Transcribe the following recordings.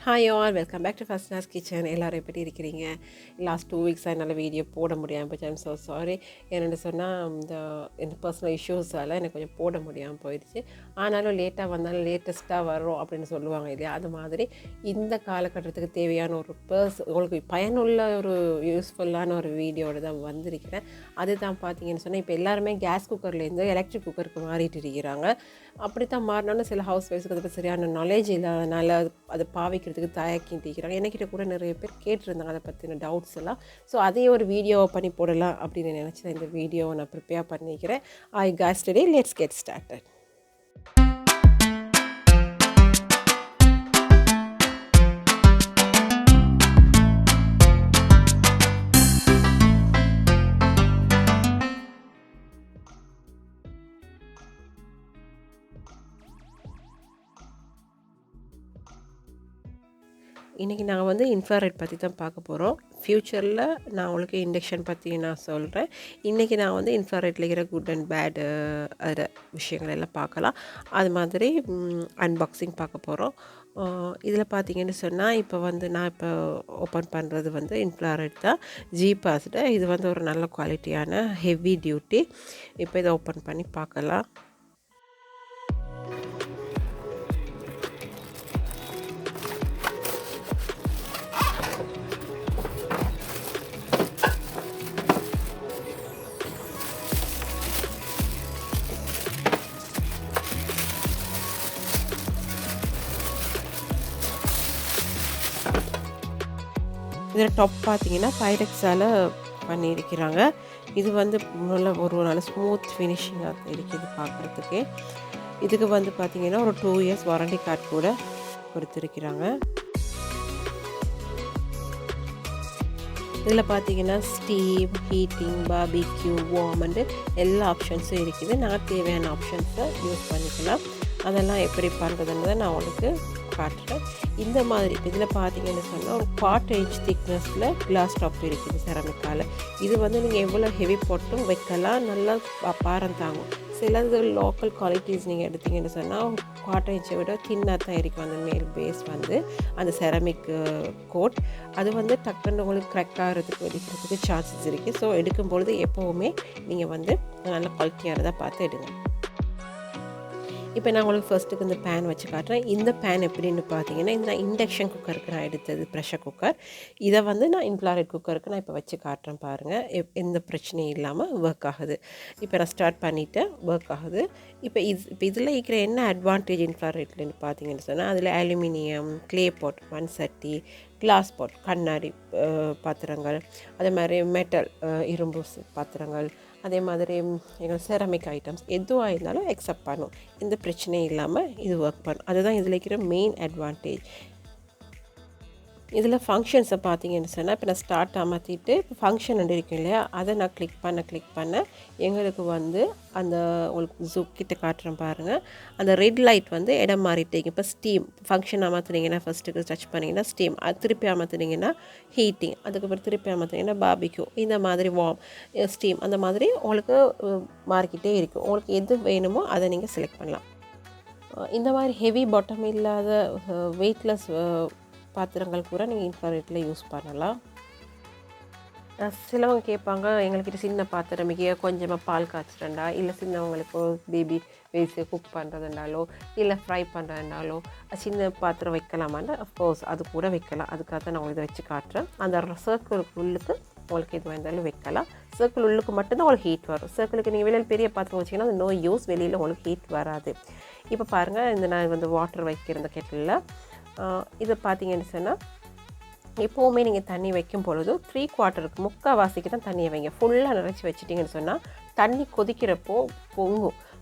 Hi all welcome back to Fasna's kitchen. எல்லோரும் எப்படி இருக்கிறீங்க? லாஸ்ட் 2 வீக்ஸாக என்னால் வீடியோ போட முடியாமல் போச்சு. I'm so sorry. என்னென்னு சொன்னால் இந்த பர்சனல் இஷ்யூஸால் எனக்கு கொஞ்சம் போட முடியாமல் போயிடுச்சு. ஆனாலும் லேட்டாக வந்தாலும் லேட்டஸ்ட்டாக வரும் அப்படின்னு சொல்லுவாங்க இல்லையா, அது மாதிரி இந்த காலகட்டத்துக்கு தேவையான ஒரு உங்களுக்கு பயனுள்ள ஒரு யூஸ்ஃபுல்லான ஒரு வீடியோடு தான் வந்திருக்கிறேன். அதுதான் பார்த்தீங்கன்னு சொன்னால் இப்போ எல்லாருமே கேஸ் குக்கர்லேருந்து எலக்ட்ரிக் குக்கருக்கு மாறிட்டு இருக்கிறாங்க. அப்படி தான் மாறினாலும் சில ஹவுஸ் ஒய்ஃப்ஸுக்கு அதை சரியான நாலேஜ் இல்லாதனால அதை பாவிக்கிறதுக்கு தயக்கிட்டு இருக்கிறாங்க. என்கிட்ட கூட நிறைய பேர் கேட்டிருந்தாங்க அதை பற்றின டவுட்ஸ் எல்லாம். ஸோ அதையும் ஒரு வீடியோவை பண்ணி போடலாம் அப்படின்னு நினச்சி இந்த வீடியோவை நான் ப்ரிப்பேர் பண்ணிக்கிறேன். Hi guys today let's get started. இன்றைக்கி நான் வந்து இன்ஃப்ராரெட் பற்றி தான் பார்க்க போகிறோம். ஃப்யூச்சரில் நான் உங்களுக்கு இண்டக்ஷன் பற்றி நான் சொல்கிறேன். இன்றைக்கி நான் வந்து இன்ஃப்ராரெட்டில் இருக்கிற குட் அண்ட் பேடு அது விஷயங்கள் எல்லாம் பார்க்கலாம். அது மாதிரி அன்பாக்சிங் பார்க்க போகிறோம். இதில் பார்த்தீங்கன்னு சொன்னால் இப்போ வந்து நான் இப்போ ஓப்பன் பண்ணுறது வந்து இன்ஃப்ராரெட் தான், ஜிபாஸ்டு. இது வந்து ஒரு நல்ல குவாலிட்டியான ஹெவி டியூட்டி. இப்போ இதை ஓப்பன் பண்ணி பார்க்கலாம். இதில் டாப் பார்த்தீங்கன்னா பைரெக்ஸால் பண்ணியிருக்கிறாங்க. இது வந்து நல்ல ஸ்மூத் ஃபினிஷிங்காக இருக்குது பார்க்குறதுக்கு. இதுக்கு வந்து பார்த்திங்கன்னா ஒரு 2 இயர்ஸ் வாரண்டி கார்டு கூட கொடுத்துருக்கிறாங்க. இதில் பார்த்தீங்கன்னா ஸ்டீம், ஹீட்டிங், பார்பிக்யூ, வார்ம்ண்டு எல்லா ஆப்ஷன்ஸும் இருக்குது. நான் தேவையான ஆப்ஷன்ஸை யூஸ் பண்ணிக்கலாம். அதெல்லாம் எப்படி பண்ணுறதுன்னு நான் உங்களுக்கு காட்டுறேன். இந்த மாதிரி இதில் பார்த்தீங்கன்னு சொன்னால் ஒரு 4 inch திக்னஸில் கிளாஸ் டாப் இருக்குது செராமிக்கால். இது வந்து நீங்கள் எவ்வளோ ஹெவி போட்டும் வைக்கலாம், நல்லா பாரம் தாங்கும். சிலது லோக்கல் குவாலிட்டிஸ் நீங்கள் எடுத்திங்கன்னு சொன்னால் 4 inch விட தின்னாக தான் இருக்கும் அந்த மேல் பேஸ் வந்து அந்த செராமிக் கோட். அது வந்து டக்குன்னு உங்களுக்கு க்ராக் ஆகிறதுக்கு வெடிக்கிறதுக்கு சான்சஸ் இருக்குது. ஸோ எடுக்கும்பொழுது எப்போவுமே நீங்கள் வந்து நல்ல குவாலிட்டியானதாக பார்த்து எடுங்க. இப்போ நான் உங்களுக்கு ஃபர்ஸ்ட்டுக்கு இந்த பேன் வச்சு காட்டுறேன். இந்த பேன் எப்படின்னு பார்த்தீங்கன்னா, இந்த இண்டக்ஷன் குக்கருக்கு நான் எடுத்தது ப்ரெஷர் குக்கர். இதை வந்து நான் இன்ஃப்ராரெட் குக்கருக்கு நான் இப்போ வச்சு காட்டுறேன் பாருங்கள். எந்த பிரச்சனையும் இல்லாமல் ஒர்க் ஆகுது. இப்போ நான் ஸ்டார்ட் பண்ணிவிட்டேன், ஒர்க் ஆகுது. இப்போ இதில் இருக்கிற என்ன அட்வான்டேஜ் இன்ஃப்ராரெட்லன்னு பார்த்தீங்கன்னு சொன்னால், அதில் அலுமினியம், க்ளே பாட், மண் சட்டி, கிளாஸ் பாட், கண்ணாடி பாத்திரங்கள், அதே மாதிரி மெட்டல் இரும்பு பாத்திரங்கள், அதே மாதிரி எங்கள் செராமிக் ஐட்டம்ஸ் எதுவாக இருந்தாலும் அக்செப்ட் பண்ணும். எந்த பிரச்சனையும் இல்லாமல் இது ஒர்க் பண்ணும். அதுதான் இதில் இருக்கிற மெயின் அட்வான்டேஜ். இதில் ஃபங்க்ஷன்ஸை பார்த்தீங்கன்னு சொன்னால், இப்போ நான் ஸ்டார்ட் அமர்த்திட்டு இப்போ ஃபங்க்ஷன் இருக்கும் இல்லையா, அதை நான் கிளிக் பண்ண எங்களுக்கு வந்து அந்த உங்களுக்கு ஜூம் கிட்ட காட்டுறேன் பாருங்கள். அந்த ரெட் லைட் வந்து இடம் மாறிட்டீங்க. இப்போ ஸ்டீம் ஃபங்க்ஷன் அமர்த்துனீங்கன்னா ஃபஸ்ட்டுக்கு டச் பண்ணிங்கன்னா ஸ்டீம், அது திருப்பி அமர்த்துனீங்கன்னா ஹீட்டிங், அதுக்கப்புறம் திருப்பி அமர்த்துனீங்கன்னா பார்பிக்யூ, இந்த மாதிரி வார்ம், ஸ்டீம், அந்த மாதிரி உங்களுக்கு மாறிக்கிட்டே இருக்கும். உங்களுக்கு எது வேணுமோ அதை நீங்கள் செலக்ட் பண்ணலாம். இந்த மாதிரி ஹெவி பாட்டம் இல்லாத வெயிட்லெஸ் பாத்திரங்கள் கூட நீங்கள் இன்ஃப்ராரெட்டில் யூஸ் பண்ணலாம். சிலவங்க கேட்பாங்க, எங்கள்கிட்ட சின்ன பாத்திரம் கொஞ்சமாக பால் காய்ச்சிட்டா, இல்லை சின்னவங்களுக்கு பேபி வேஸ்ட்டு குக் பண்ணுறதுனாலோ இல்லை ஃப்ரை பண்ணுறதுனாலோ சின்ன பாத்திரம் வைக்கலாமான்னு. அஃப்கோர்ஸ் அது கூட வைக்கலாம். அதுக்காக தான் நான் இதை வச்சு காட்டுறேன். அந்த சர்க்கிளுக்கு உள்ளுக்கு உங்களுக்கு எது இருந்தாலும் வைக்கலாம். சர்க்கிள் உள்ளுக்கு மட்டும்தான் உங்களுக்கு ஹீட் வரும். சர்க்கிளுக்கு நீங்கள் வெளியில் பெரிய பாத்திரம் வச்சிங்கன்னா அது நோ யூஸ், வெளியில் உங்களுக்கு ஹீட் வராது. இப்போ பாருங்கள், இந்த நான் வந்து வாட்டர் வைக்கிற இந்த கெட்டிலில் இதை பார்த்தீங்கன்னு சொன்னால், எப்போவுமே நீங்கள் தண்ணி வைக்கும் பொழுது 3/4 முக்கால்வாசிக்கு தான் தண்ணியை வைங்க. ஃபுல்லாக நிறச்சி வச்சிட்டிங்கன்னு சொன்னால் தண்ணி கொதிக்கிறப்போ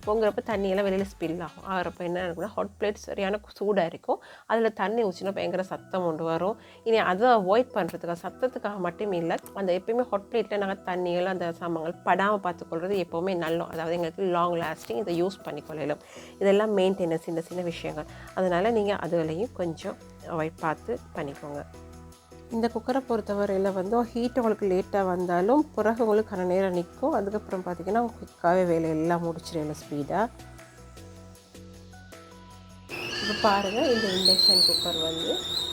பொங்குறப்போ தண்ணியெல்லாம் வெளியில் ஸ்பில் ஆகும். ஆகிறப்போ என்ன இருக்குன்னா, ஹாட் பிளேட் சரியான சூடாக இருக்கும். அதில் தண்ணி ஊற்றினா பயங்கர சத்தம் கொண்டு வரும். இனி அதை அவாய்ட் பண்ணுறதுக்காக, சத்தத்துக்காக மட்டும் இல்லை, அந்த எப்போயுமே ஹாட் பிளேட்டில் நாங்கள் தண்ணியெல்லாம் அந்த சாமான்கள் படாமல் பார்த்துக்கொள்வது எப்போவுமே நல்லோம். அதாவது எங்களுக்கு லாங் லாஸ்டிங் இதை யூஸ் பண்ணிக்கொள்ளலாம். இதெல்லாம் மெயின்டெனன்ஸ், சின்ன சின்ன விஷயங்கள். அதனால் நீங்கள் அதுலேயும் கொஞ்சம் அவாய்ட் பார்த்து பண்ணிக்கோங்க. இந்த குக்கரை பொறுத்தவரையில் வந்து ஹீட் உங்களுக்கு லேட்டாக வந்தாலும் பிறகு உங்களுக்கு கன நேரம் நிற்கும். அதுக்கப்புறம் பார்த்திங்கன்னா குயிக்காகவே வேலையெல்லாம் முடிச்சிடலாம் ஸ்பீடாக. இப்போ பாருங்கள், இந்த இண்டக்ஷன் குக்கர் வந்து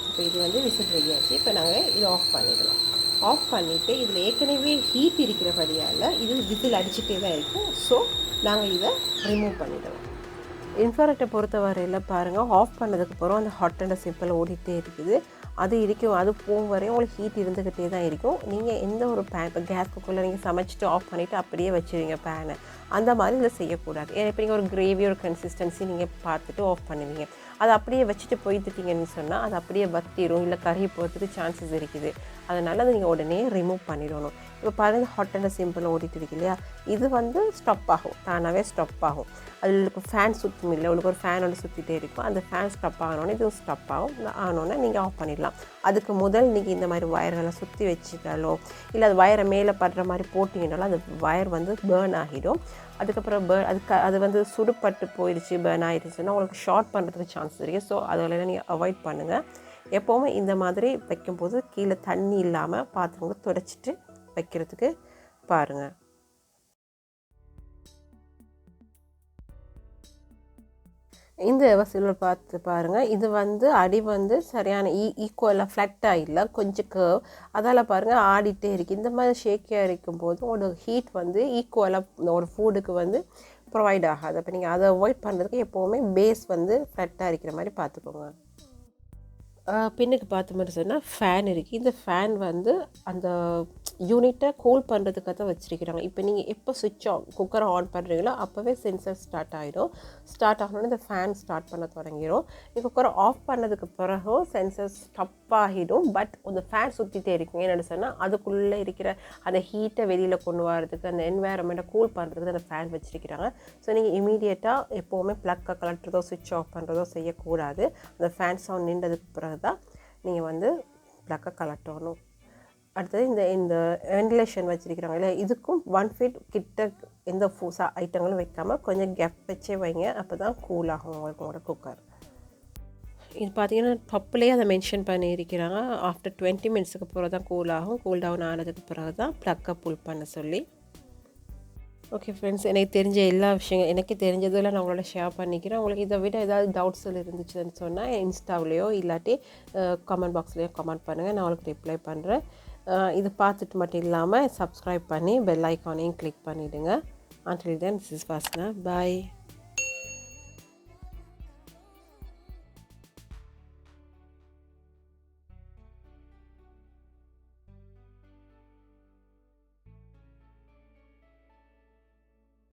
இப்போ இது வந்து விசில் ரெடி ஆச்சு. இப்போ நாங்கள் இதை ஆஃப் பண்ணிடலாம். ஆஃப் பண்ணிவிட்டு இதில் ஏற்கனவே ஹீட் இருக்கிறபடியால் இது விசில் அடிச்சுட்டே தான் இருக்கும். ஸோ நாங்கள் இதை ரிமூவ் பண்ணிடலாம். இன்ஃப்ராரெட்டை பொறுத்த வரையில் பாருங்கள், ஆஃப் பண்ணதுக்கப்புறம் அந்த ஹாட் அண்ட் சிம்பிள் ஓடிட்டே இருக்குது. அது இருக்கும், அது போகும் வரையும் உங்களுக்கு ஹீட் இருந்துக்கிட்டே தான் இருக்கும். நீங்கள் எந்த ஒரு பேன் இப்போ கேஸ் குக்கரில் நீங்கள் சமைச்சிட்டு ஆஃப் பண்ணிவிட்டு அப்படியே வச்சுருவீங்க பேனை, அந்த மாதிரி இதில் செய்யக்கூடாது. ஏன்னா இப்போ நீங்கள் ஒரு கிரேவி ஒரு கன்சிஸ்டன்சி நீங்கள் பார்த்துட்டு ஆஃப் பண்ணுவீங்க. அதை அப்படியே வச்சுட்டு போய்த்துட்டிங்கன்னு சொன்னால் அது அப்படியே வத்திரும், இல்லை கறி போகிறதுக்கு சான்சஸ் இருக்குது. அதனால் அதை நீங்கள் உடனே ரிமூவ் பண்ணிடணும். இப்போ பாருங்கள், ஹாட் அண்ட் சிம்பிள் ஓடிட்டு இருக்கு இல்லையா, இது வந்து ஸ்டாப் ஆகும், தானாகவே ஸ்டாப் ஆகும். அதுக்கு ஃபேன் சுற்றும் இல்லை, உங்களுக்கு ஒரு ஃபேன் ஒன்று சுற்றிட்டே இருக்கும். அந்த ஃபேன் ஸ்டாப் ஆகணுன்னே இது ஸ்டாப் ஆகும். ஆனோன்னே நீங்கள் ஆஃப் பண்ணிடலாம். அதுக்கு முதல் நீங்கள் இந்த மாதிரி வயர்களை சுற்றி வச்சுட்டாலோ இல்லை அது வயரை மேலே படுற மாதிரி போட்டிங்கனாலும் அந்த வயர் வந்து பேர்ன் ஆகிடும். அதுக்கப்புறம் அது வந்து சுடுபட்டு போயிடுச்சு, பேர்ன் ஆகிடுச்சுன்னா உங்களுக்கு ஷார்ட் பண்ணுறதுக்கு சான்ஸ் இருக்குது. ஸோ அதெல்லாம் நீங்கள் அவாய்ட் பண்ணுங்கள். எப்போவுமே இந்த மாதிரி வைக்கும்போது கீழே தண்ணி இல்லாமல் பாத்திரங்களை துடைச்சிட்டு வைக்கிறதுக்கு பாருங்கள். இந்த சில்வர் பார்த்து பாருங்கள், இது வந்து அடி வந்து சரியான ஈக்குவலாக ஃப்ளட்டாக இல்லை, கொஞ்சம் கர்வ். அதால் பாருங்கள் ஆடிட்டே இருக்குது. இந்த மாதிரி ஷேக்கியாக இருக்கும்போது உங்களோட ஹீட் வந்து ஈக்குவலாக ஒரு ஃபுட்டுக்கு வந்து ப்ரொவைட் ஆகாது. அப்போ நீங்கள் அதை அவாய்ட் பண்ணுறதுக்கு எப்போவுமே பேஸ் வந்து ஃப்ளட்டாக இருக்கிற மாதிரி பார்த்துக்கோங்க. பின்னுக்கு பார்த்த மாதிரி சொன்னால் ஃபேன் இருக்குது. இந்த ஃபேன் வந்து அந்த யூனிட்டை கூல் பண்ணுறதுக்காக தான் வச்சுருக்கிறாங்க. இப்போ நீங்கள் எப்போ சுவிட்ச் குக்கரை ஆன் பண்ணுறீங்களோ அப்போவே சென்சர் ஸ்டார்ட் ஆகிடும். ஸ்டார்ட் ஆகணுன்னு இந்த ஃபேன் ஸ்டார்ட் பண்ண தொடங்கிடும். குக்கரை ஆஃப் பண்ணதுக்கு பிறகும் சென்சர் ஸ்டப் ஆகிடும். பட் அந்த ஃபேன் சுற்றிட்டே இருக்கும். என்னென்னு சொன்னால் அதுக்குள்ளே இருக்கிற அந்த ஹீட்டை வெளியில் கொண்டு வரதுக்கு, அந்த என்வாயரன்மெண்ட்டை கூல் பண்ணுறதுக்கு அந்த ஃபேன் வச்சுருக்கிறாங்க. ஸோ நீங்கள் இமீடியட்டாக எப்போவுமே ப்ளக்கை கலட்டுறதோ சுவிட்ச் ஆஃப் பண்ணுறதோ செய்யக்கூடாது. அந்த ஃபேன் சவுண்ட் நின்றதுக்கு பிறகு தான் நீங்கள் வந்து ப்ளக்கை கலட்டணும். அடுத்தது இந்த வென்டிலேஷன் வச்சுருக்கிறாங்க இல்லை, இதுக்கும் 1 ஃபீட் கிட்ட எந்த ஐட்டங்களும் வைக்காமல் கொஞ்சம் கேப் வச்சே வைங்க. அப்போ தான் கூல் ஆகும் உங்களோட குக்கர். இது பார்த்தீங்கன்னா பப்புலேயே அதை மென்ஷன் பண்ணியிருக்கிறாங்க. ஆஃப்டர் 20 மினிட்ஸுக்கு பிறகு தான் கூல் ஆகும். கூல் டவுன் ஆனதுக்கு பிறகு தான் ப்ளக்கை புல் பண்ண சொல்லி. ஓகே ஃப்ரெண்ட்ஸ், எனக்கு தெரிஞ்ச எல்லா விஷயங்கள் எனக்கு தெரிஞ்சதெல்லாம் நான் உங்களோட ஷேர் பண்ணிக்கிறேன். உங்களுக்கு இதை விட ஏதாவது டவுட்ஸ் இருந்துச்சுன்னு சொன்னால் இன்ஸ்டாவிலையோ இல்லாட்டி கமெண்ட் பாக்ஸ்லேயோ கமெண்ட் பண்ணுங்கள், நான் உங்களுக்கு ரிப்ளை பண்ணுறேன். இது பார்த்துட்டு மட்டும் இல்லாமல் சப்ஸ்கிரைப் பண்ணி பெல் ஐக்கானையும் கிளிக் பண்ணிவிடுங்க. Until then, this is Fazna. Bye.